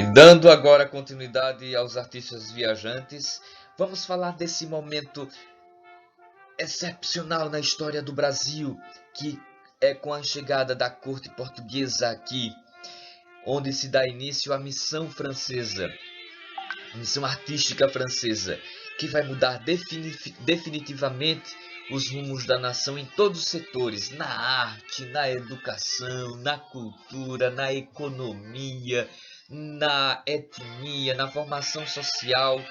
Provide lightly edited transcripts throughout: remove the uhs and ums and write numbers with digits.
E dando agora continuidade aos artistas viajantes, vamos falar desse momento excepcional na história do Brasil, que é com a chegada da corte portuguesa aqui, onde se dá início à missão francesa, a missão artística francesa, que vai mudar definitivamente os rumos da nação em todos os setores, na arte, na educação, na cultura, na economia, na etnia, na formação social,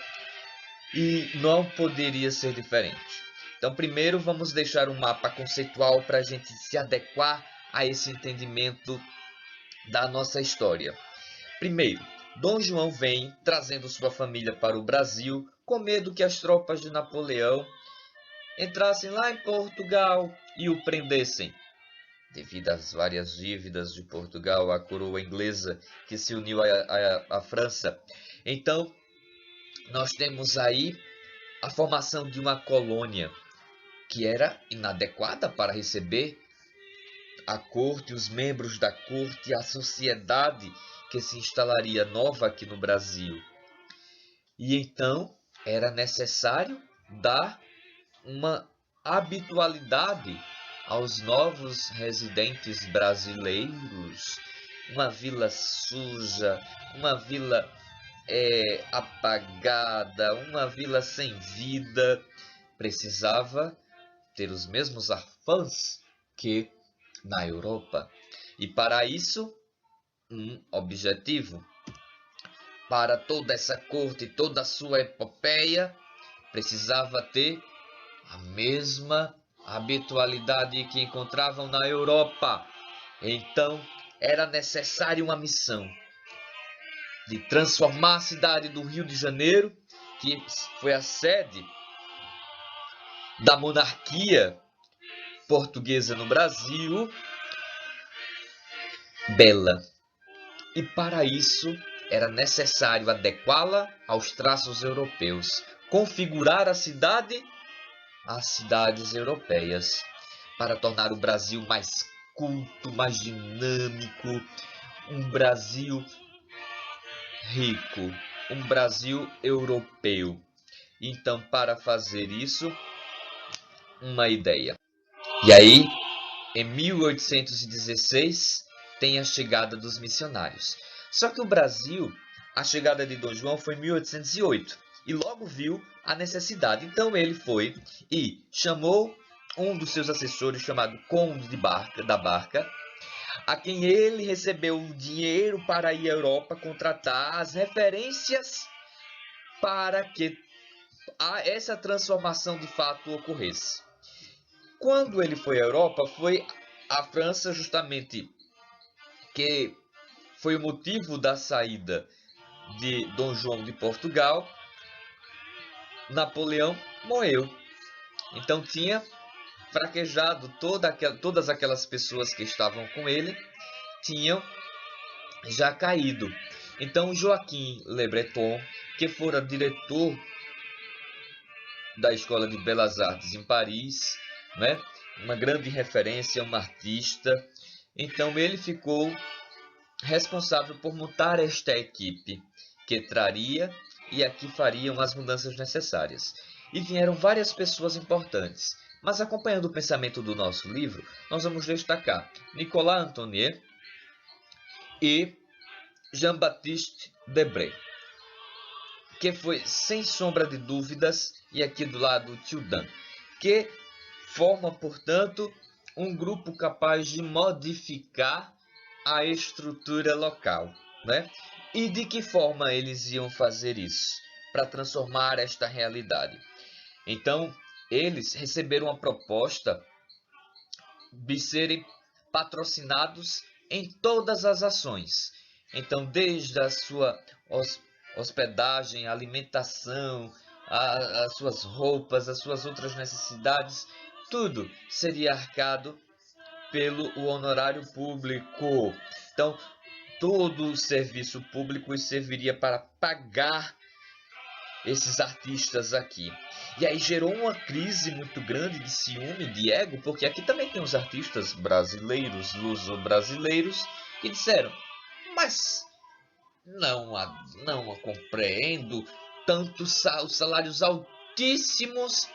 e não poderia ser diferente. Então, primeiro vamos deixar um mapa conceitual para a gente se adequar a esse entendimento da nossa história. Primeiro, Dom João vem trazendo sua família para o Brasil com medo que as tropas de Napoleão entrassem lá em Portugal e o prendessem. Devido às várias dívidas de Portugal à coroa inglesa que se uniu à França. Então, nós temos aí a formação de uma colônia que era inadequada para receber a corte, os membros da corte, a sociedade que se instalaria nova aqui no Brasil. E então era necessário dar uma habitualidade aos novos residentes brasileiros, uma vila suja, uma vila apagada, uma vila sem vida, precisava ter os mesmos arfãs que na Europa. E para isso, um objetivo. Para toda essa corte, toda a sua epopeia, precisava ter a mesma habitualidade que encontravam na Europa. Então, era necessária uma missão de transformar a cidade do Rio de Janeiro, que foi a sede da monarquia portuguesa no Brasil, bela. E para isso era necessário adequá-la aos traços europeus, configurar a cidade às cidades europeias, para tornar o Brasil mais culto, mais dinâmico, um Brasil rico, um Brasil europeu. Então, para fazer isso, uma ideia. E aí, em 1816, tem a chegada dos missionários. Só que o Brasil, a chegada de Dom João foi em 1808 e logo viu a necessidade. Então ele foi e chamou um dos seus assessores, chamado Conde da Barca, a quem ele recebeu o dinheiro para ir à Europa contratar as referências para que essa transformação de fato ocorresse. Quando ele foi à Europa, foi a França justamente que foi o motivo da saída de Dom João de Portugal. Napoleão morreu. Então tinha fraquejado todas aquelas pessoas que estavam com ele, tinham já caído. Então Joaquim Le Breton, que fora diretor da Escola de Belas Artes em Paris, né? Uma grande referência, um artista. Então ele ficou responsável por montar esta equipe que traria e aqui fariam as mudanças necessárias. E vieram várias pessoas importantes. Mas acompanhando o pensamento do nosso livro, nós vamos destacar Nicolas Antonier e Jean-Baptiste Debré, que foi, sem sombra de dúvidas, e aqui do lado o Tio Dan, que forma, portanto, um grupo capaz de modificar a estrutura local, né? E de que forma eles iam fazer isso para transformar esta realidade? Então, eles receberam a proposta de serem patrocinados em todas as ações. Então, desde a sua hospedagem, alimentação, as suas roupas, as suas outras necessidades, tudo seria arcado pelo honorário público. Então, todo o serviço público serviria para pagar esses artistas aqui. E aí gerou uma crise muito grande de ciúme, de ego, porque aqui também tem os artistas brasileiros, luso-brasileiros, que disseram: mas não a compreendo, os salários altíssimos,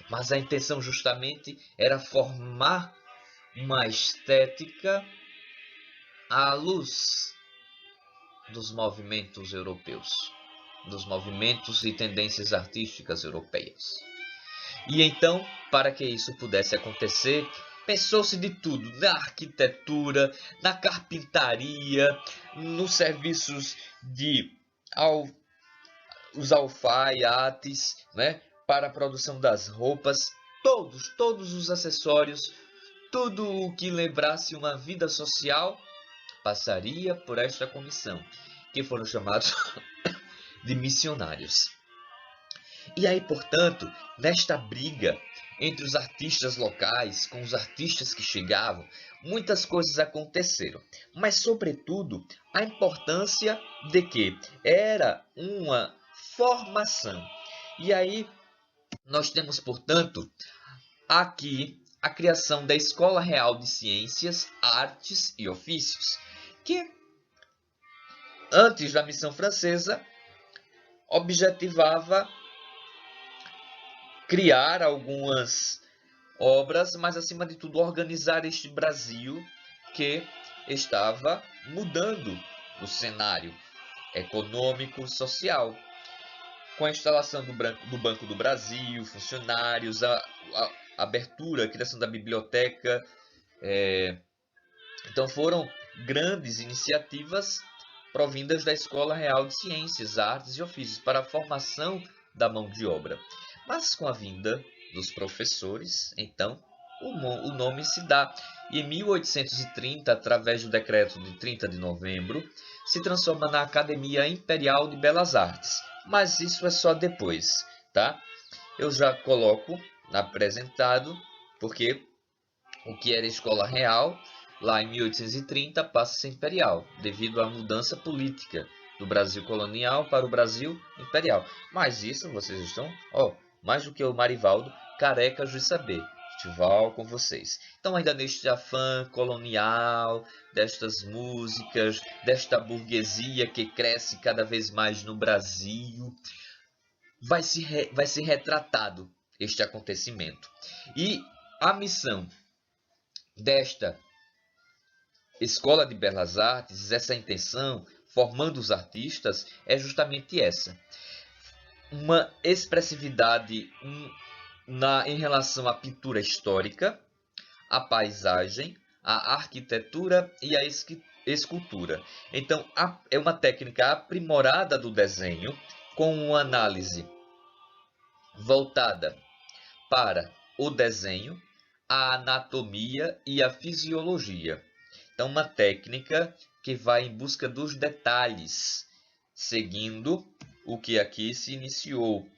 mas a intenção justamente era formar uma estética à luz dos movimentos europeus, dos movimentos e tendências artísticas europeias. E então, para que isso pudesse acontecer, pensou-se de tudo, na arquitetura, na carpintaria, nos serviços de os alfaiates, né, para a produção das roupas, todos os acessórios, tudo o que lembrasse uma vida social passaria por esta comissão, que foram chamados de missionários. E aí, portanto, nesta briga entre os artistas locais com os artistas que chegavam, muitas coisas aconteceram. Mas, sobretudo, a importância de que era uma formação. E aí, nós temos, portanto, aqui a criação da Escola Real de Ciências, Artes e Ofícios, que, antes da missão francesa, objetivava criar algumas obras, mas acima de tudo organizar este Brasil que estava mudando o cenário econômico, social, com a instalação do Banco do Brasil, funcionários, a abertura, a criação da biblioteca. Então foram grandes iniciativas provindas da Escola Real de Ciências, Artes e Ofícios para a formação da mão de obra. Mas com a vinda dos professores, então, o nome se dá. E em 1830, através do decreto de 30 de novembro, se transforma na Academia Imperial de Belas Artes. Mas isso é só depois, tá? Eu já coloco apresentado, porque o que era Escola Real, lá em 1830, passa a ser imperial, devido à mudança política do Brasil colonial para o Brasil imperial. Mas isso vocês estão, mais do que o Marivaldo, carecas de saber. Estival com vocês. Então, ainda neste afã colonial, destas músicas, desta burguesia que cresce cada vez mais no Brasil, vai ser retratado este acontecimento. E a missão desta Escola de Belas Artes, essa intenção, formando os artistas, é justamente essa. Uma expressividade em relação à pintura histórica, à paisagem, à arquitetura e à escultura. Então, é uma técnica aprimorada do desenho, com uma análise voltada para o desenho, a anatomia e a fisiologia. Então, uma técnica que vai em busca dos detalhes, seguindo o que aqui se iniciou,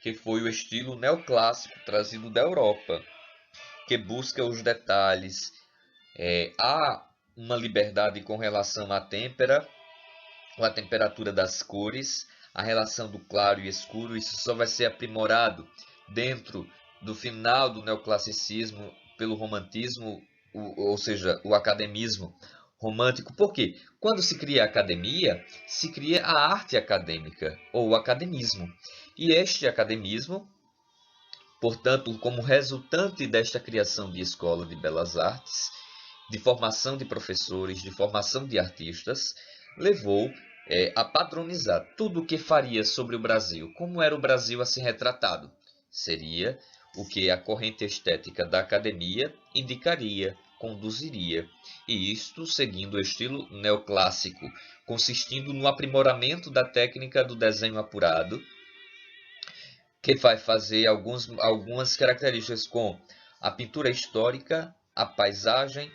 que foi o estilo neoclássico trazido da Europa, que busca os detalhes. Há uma liberdade com relação à temperatura das cores, a relação do claro e escuro. Isso só vai ser aprimorado dentro do final do neoclassicismo pelo romantismo, ou seja, o academismo romântico. Por quê? Quando se cria a academia, se cria a arte acadêmica, ou o academismo. E este academismo, portanto, como resultante desta criação de escola de belas artes, de formação de professores, de formação de artistas, levou a padronizar tudo o que faria sobre o Brasil. Como era o Brasil a ser retratado? Seria o que a corrente estética da academia indicaria, conduziria. E isto seguindo o estilo neoclássico, consistindo no aprimoramento da técnica do desenho apurado, que vai fazer algumas características com a pintura histórica, a paisagem,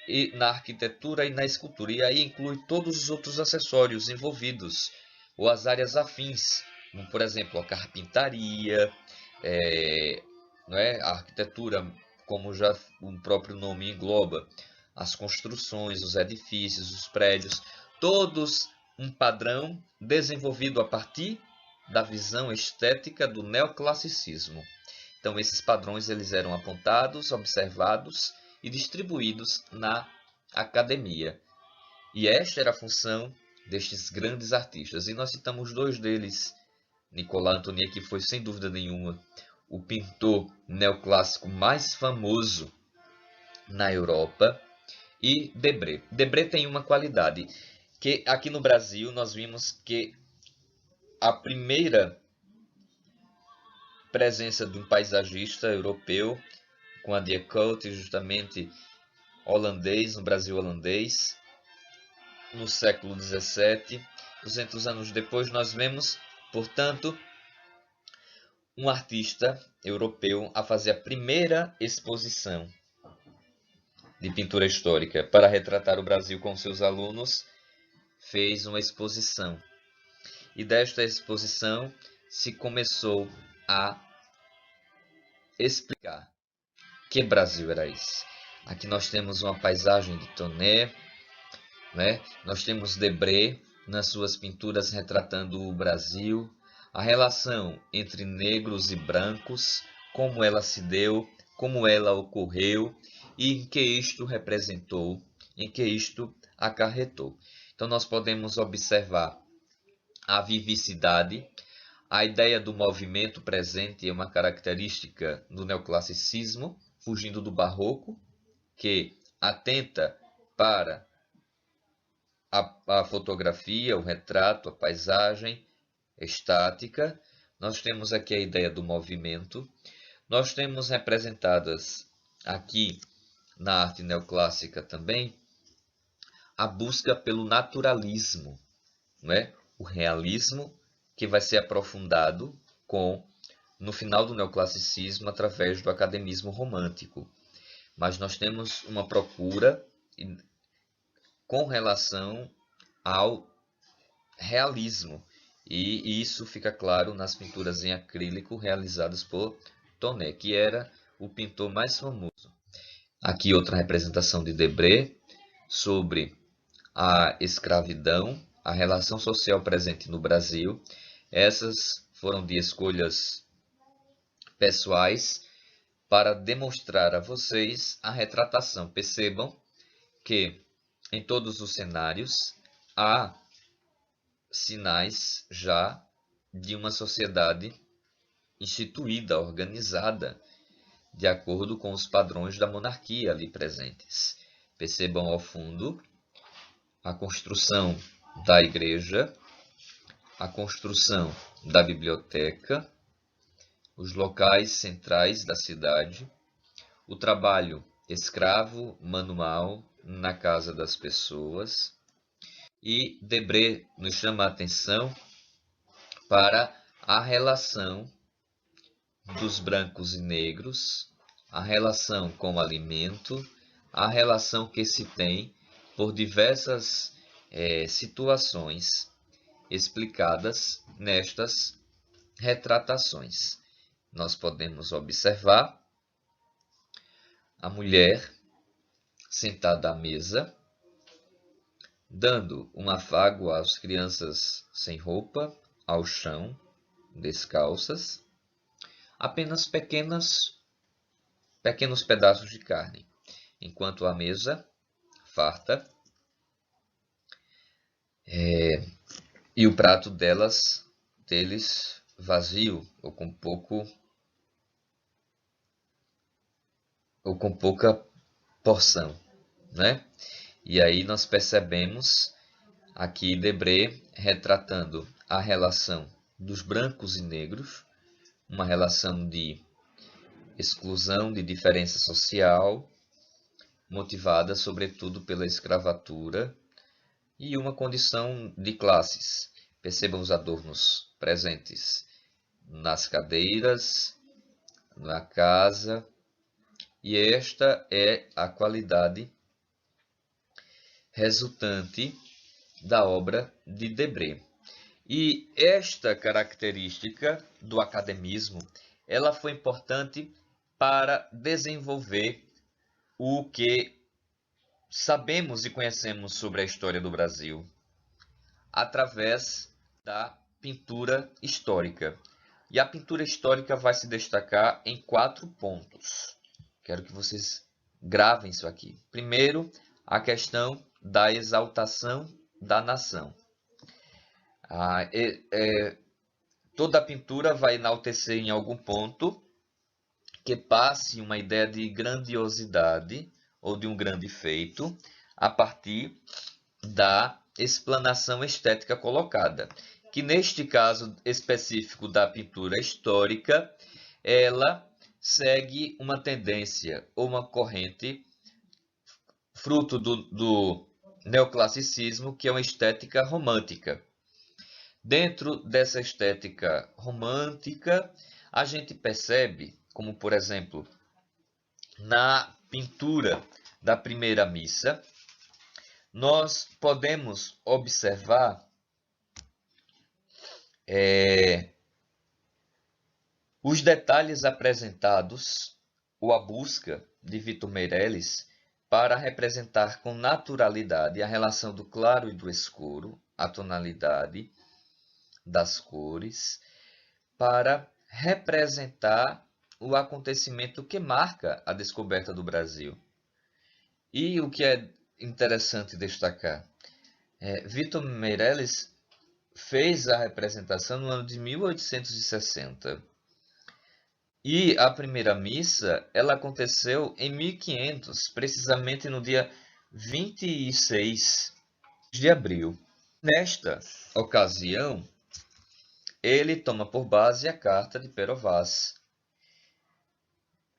e na arquitetura e na escultura. E aí inclui todos os outros acessórios envolvidos, ou as áreas afins, como, por exemplo, a carpintaria, a arquitetura, como já o próprio nome engloba, as construções, os edifícios, os prédios, todos um padrão desenvolvido a partir da visão estética do neoclassicismo. Então, esses padrões eles eram apontados, observados e distribuídos na academia. E esta era a função destes grandes artistas. E nós citamos dois deles, Nicolas Antonier, que foi sem dúvida nenhuma o pintor neoclássico mais famoso na Europa, e Debré. Debré tem uma qualidade, que aqui no Brasil nós vimos que a primeira presença de um paisagista europeu, com a Dieckhout, justamente holandês, no Brasil holandês, no século XVII. 200 anos depois nós vemos, portanto, um artista europeu a fazer a primeira exposição de pintura histórica para retratar o Brasil com seus alunos, fez uma exposição. E desta exposição se começou a explicar que Brasil era esse. Aqui nós temos uma paisagem de Tonet, né? Nós temos Debré nas suas pinturas retratando o Brasil, a relação entre negros e brancos, como ela se deu, como ela ocorreu e em que isto representou, em que isto acarretou. Então nós podemos observar a vivacidade, a ideia do movimento presente é uma característica do neoclassicismo, fugindo do barroco, que atenta para a fotografia, o retrato, a paisagem estática. Nós temos aqui a ideia do movimento. Nós temos representadas aqui na arte neoclássica também a busca pelo naturalismo, né? O realismo, que vai ser aprofundado no final do neoclassicismo através do academismo romântico. Mas nós temos uma procura com relação ao realismo, e isso fica claro nas pinturas em acrílico realizadas por Tonet, que era o pintor mais famoso. Aqui outra representação de Debré sobre a escravidão, a relação social presente no Brasil. Essas foram de escolhas pessoais para demonstrar a vocês a retratação. Percebam que em todos os cenários há sinais já de uma sociedade instituída, organizada, de acordo com os padrões da monarquia ali presentes. Percebam ao fundo a construção da igreja, a construção da biblioteca, os locais centrais da cidade, o trabalho escravo, manual, na casa das pessoas. E Debré nos chama a atenção para a relação dos brancos e negros, a relação com o alimento, a relação que se tem por diversas situações explicadas nestas retratações. Nós podemos observar a mulher sentada à mesa, dando um afago às crianças sem roupa, ao chão, descalças, apenas pequenos pedaços de carne, enquanto a mesa farta e o prato deles vazio ou com pouca porção, né? E aí nós percebemos aqui Debré retratando a relação dos brancos e negros, uma relação de exclusão, de diferença social, motivada sobretudo pela escravatura e uma condição de classes. Percebam os adornos presentes nas cadeiras, na casa, e esta é a qualidade resultante da obra de Debré. E esta característica do academismo, ela foi importante para desenvolver o que sabemos e conhecemos sobre a história do Brasil através da pintura histórica. E a pintura histórica vai se destacar em 4 pontos. Quero que vocês gravem isso aqui. Primeiro, a questão da exaltação da nação. Toda a pintura vai enaltecer em algum ponto que passe uma ideia de grandiosidade ou de um grande feito a partir da explanação estética colocada, que neste caso específico da pintura histórica, ela segue uma tendência ou uma corrente fruto do neoclassicismo, que é uma estética romântica. Dentro dessa estética romântica, a gente percebe, como por exemplo, na pintura da primeira missa, nós podemos observar os detalhes apresentados, ou a busca de Vitor Meirelles para representar com naturalidade a relação do claro e do escuro, a tonalidade das cores, para representar o acontecimento que marca a descoberta do Brasil. E o que é interessante destacar, Vitor Meirelles fez a representação no ano de 1860. E a primeira missa, ela aconteceu em 1500, precisamente no dia 26 de abril. Nesta ocasião, ele toma por base a carta de Pero Vaz,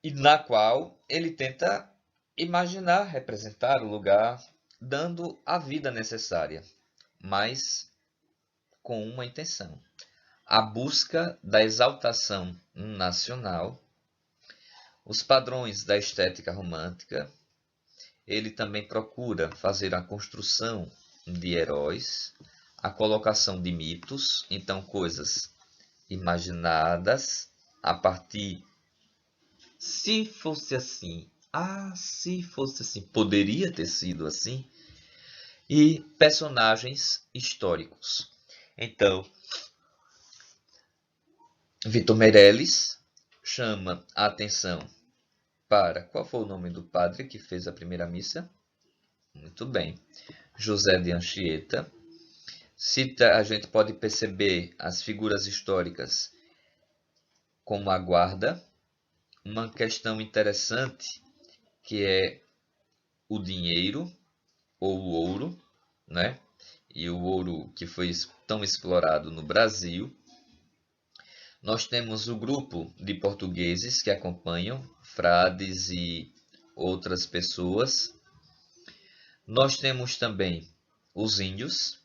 e na qual ele tenta imaginar, representar o lugar, dando a vida necessária, mas com uma intenção: a busca da exaltação nacional, os padrões da estética romântica. Ele também procura fazer a construção de heróis, a colocação de mitos, então coisas imaginadas a partir, se fosse assim, se fosse assim, poderia ter sido assim, e personagens históricos. Então, Vitor Meirelles chama a atenção para... Qual foi o nome do padre que fez a primeira missa? Muito bem. José de Anchieta. A gente pode perceber as figuras históricas como a guarda. Uma questão interessante que é o dinheiro ou o ouro, né? E o ouro que foi tão explorado no Brasil. Nós temos o grupo de portugueses que acompanham, frades e outras pessoas. Nós temos também os índios,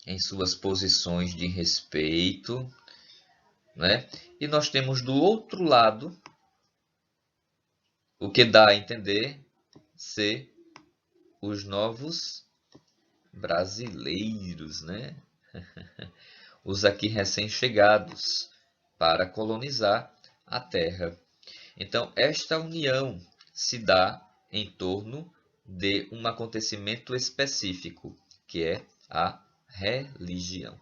em suas posições de respeito, né? E nós temos do outro lado, o que dá a entender ser os novos brasileiros, né? Os aqui recém-chegados para colonizar a terra. Então, esta união se dá em torno de um acontecimento específico, que é a religião.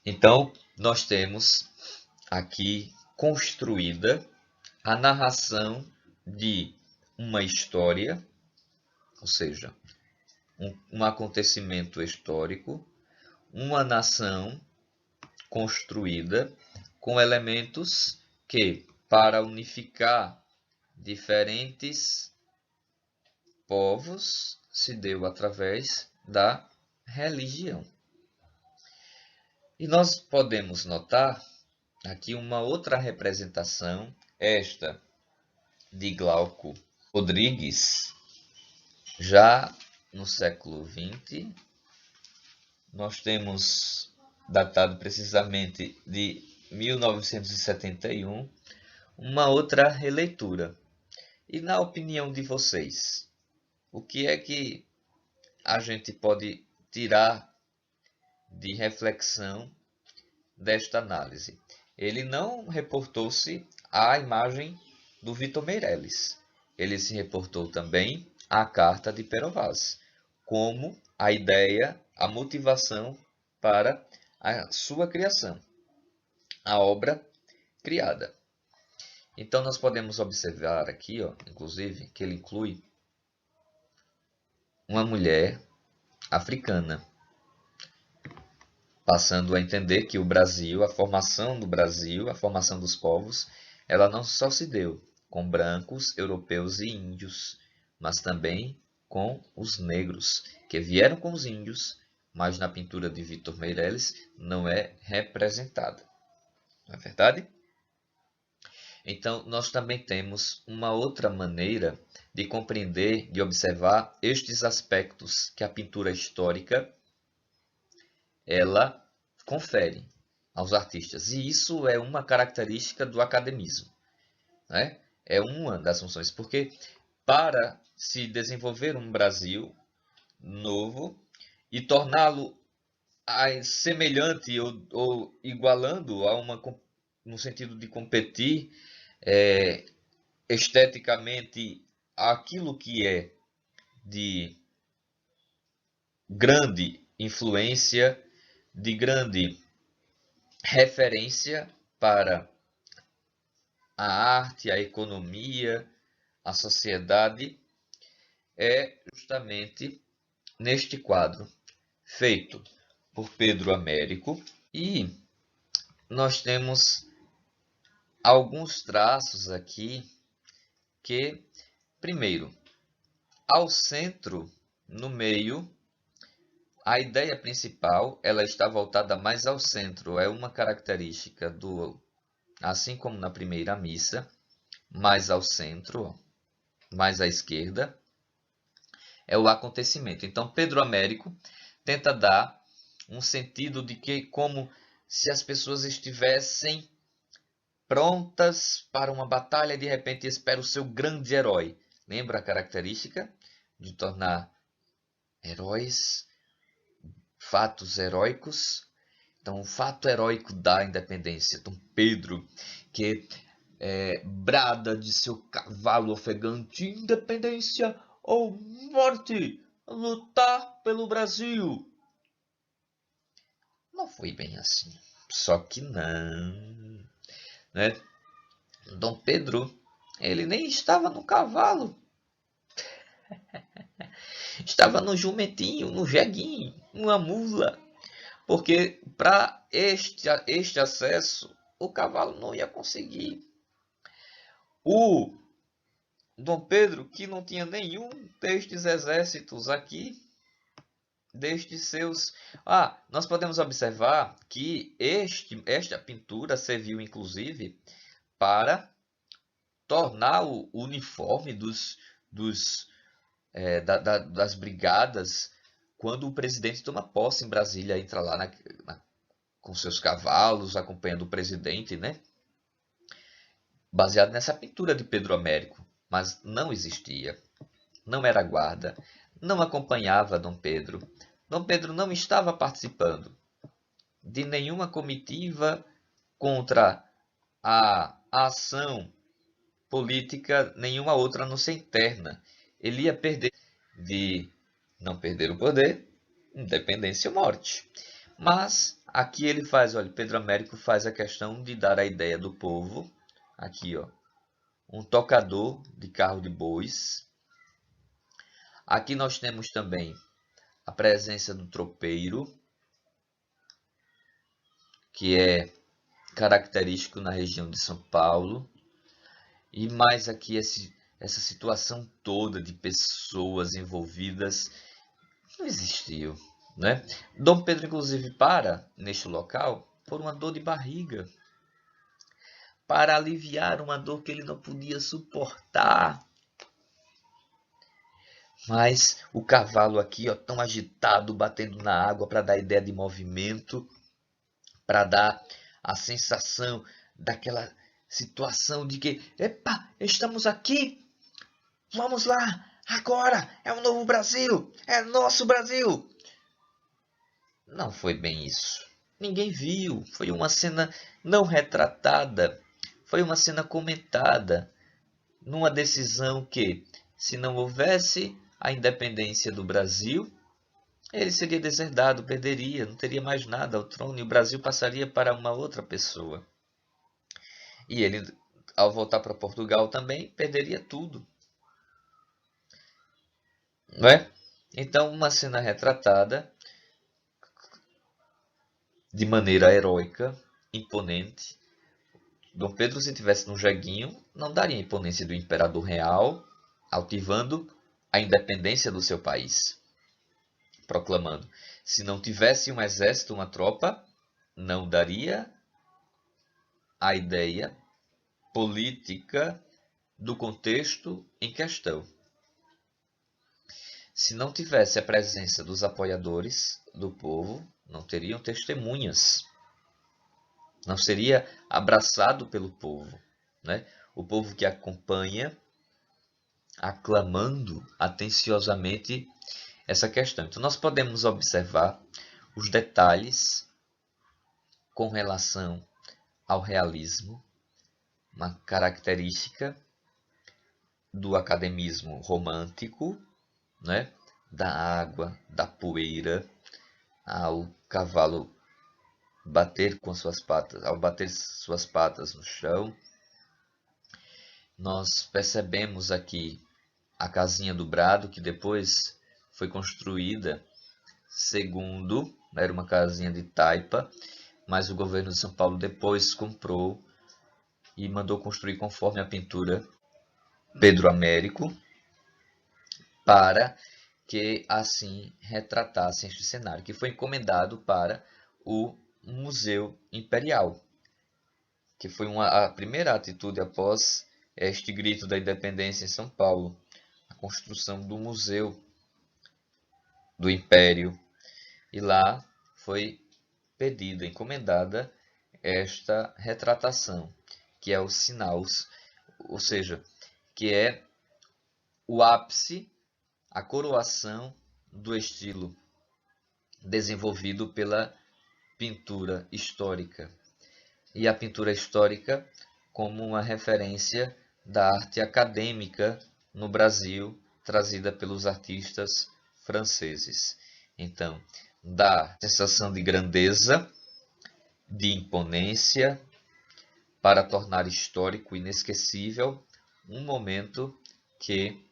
Então, nós temos aqui construída a narração de uma história, ou seja, um acontecimento histórico, uma nação construída com elementos que, para unificar diferentes povos, se deu através da religião. E nós podemos notar aqui uma outra representação, esta de Glauco Rodrigues, já no século XX. Nós temos datado precisamente de 1971, uma outra releitura. E na opinião de vocês, o que é que a gente pode tirar de reflexão desta análise? Ele não reportou-se à imagem do Vitor Meirelles. Ele se reportou também à carta de Pero Vaz, como a ideia, a motivação para a sua criação, a obra criada. Então, nós podemos observar aqui, inclusive, que ele inclui uma mulher africana. passando a entender que o Brasil, a formação do Brasil, a formação dos povos, ela não só se deu com brancos, europeus e índios, mas também com os negros, que vieram com os índios, mas na pintura de Vitor Meirelles não é representada. Não é verdade? Então, nós também temos uma outra maneira de compreender, de observar estes aspectos que a pintura histórica ela confere aos artistas. E isso é uma característica do academismo, né? É uma das funções, porque para se desenvolver um Brasil novo e torná-lo semelhante ou igualando a uma, no sentido de competir esteticamente aquilo que é de grande influência, de grande referência para a arte, a economia, a sociedade, é justamente neste quadro feito por Pedro Américo. E nós temos alguns traços aqui que, primeiro, ao centro, no meio, a ideia principal ela está voltada mais ao centro. É uma característica do, assim como na primeira missa, mais ao centro, mais à esquerda, é o acontecimento. Então, Pedro Américo tenta dar um sentido de que como se as pessoas estivessem prontas para uma batalha e de repente espera o seu grande herói. Lembra a característica de tornar heróis, fatos heróicos? Então, o fato heróico da independência. Então, Pedro, que brada de seu cavalo ofegante, independência ou morte, lutar pelo Brasil. Não foi bem assim. Só que não, né? Dom Pedro, ele nem estava no cavalo. Estava no jumentinho, no jeguinho, numa mula. Porque para este acesso, o cavalo não ia conseguir. O Dom Pedro, que não tinha nenhum destes exércitos aqui, destes seus... nós podemos observar que esta pintura serviu, inclusive, para tornar o uniforme das brigadas quando o presidente toma posse em Brasília, entra lá com seus cavalos, acompanhando o presidente, né? Baseado nessa pintura de Pedro Américo, mas não existia, não era guarda, não acompanhava Dom Pedro. Dom Pedro não estava participando de nenhuma comitiva contra a ação política, nenhuma outra a não ser interna. Ele ia perder de não perder o poder, independência ou morte. Mas aqui ele faz, olha, Pedro Américo faz a questão de dar a ideia do povo, aqui ó, um tocador de carro de bois. Aqui nós temos também a presença do tropeiro, que é característico na região de São Paulo. E mais aqui essa situação toda de pessoas envolvidas não existiu, né? Dom Pedro, inclusive, para neste local por uma dor de barriga, para aliviar uma dor que ele não podia suportar. Mas o cavalo aqui, ó, tão agitado, batendo na água para dar ideia de movimento, para dar a sensação daquela situação de que, epa, estamos aqui, vamos lá, agora, é um novo Brasil, é nosso Brasil. Não foi bem isso. Ninguém viu, foi uma cena não retratada, foi uma cena comentada, numa decisão que, se não houvesse a independência do Brasil, ele seria deserdado, perderia, não teria mais nada ao trono e o Brasil passaria para uma outra pessoa. E ele, ao voltar para Portugal também, perderia tudo. Não é? Então, uma cena retratada de maneira heróica, imponente. Dom Pedro, se tivesse no jeguinho, não daria a imponência do imperador real, altivando a independência do seu país, proclamando: se não tivesse um exército, uma tropa, não daria a ideia política do contexto em questão. Se não tivesse a presença dos apoiadores do povo, não teriam testemunhas. Não seria abraçado pelo povo, né? O povo que acompanha, aclamando atenciosamente essa questão. Então, nós podemos observar os detalhes com relação ao realismo, uma característica do academismo romântico, né? Da água, da poeira, ao cavalo bater com suas patas, ao bater suas patas no chão. Nós percebemos aqui a casinha do Brado, que depois foi construída segundo, era uma casinha de taipa, mas o governo de São Paulo depois comprou e mandou construir conforme a pintura Pedro Américo, para que assim retratasse este cenário, que foi encomendado para o Museu Imperial, que foi a primeira atitude após este grito da independência em São Paulo, a construção do Museu do Império. E lá foi pedida, encomendada esta retratação, que é o sinal, ou seja, que é o ápice, a coroação do estilo desenvolvido pela pintura histórica. E a pintura histórica como uma referência da arte acadêmica no Brasil, trazida pelos artistas franceses. Então, dá sensação de grandeza, de imponência, para tornar histórico e inesquecível um momento que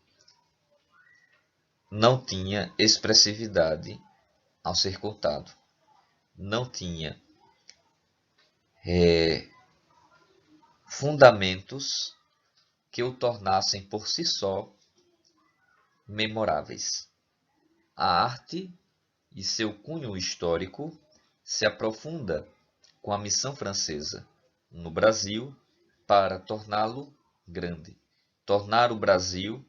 não tinha expressividade ao ser contado, não tinha fundamentos que o tornassem por si só memoráveis. A arte e seu cunho histórico se aprofunda com a missão francesa no Brasil para torná-lo grande, tornar o Brasil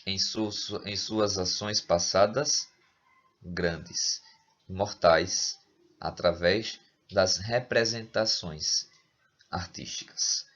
em suas ações passadas grandes, imortais, através das representações artísticas.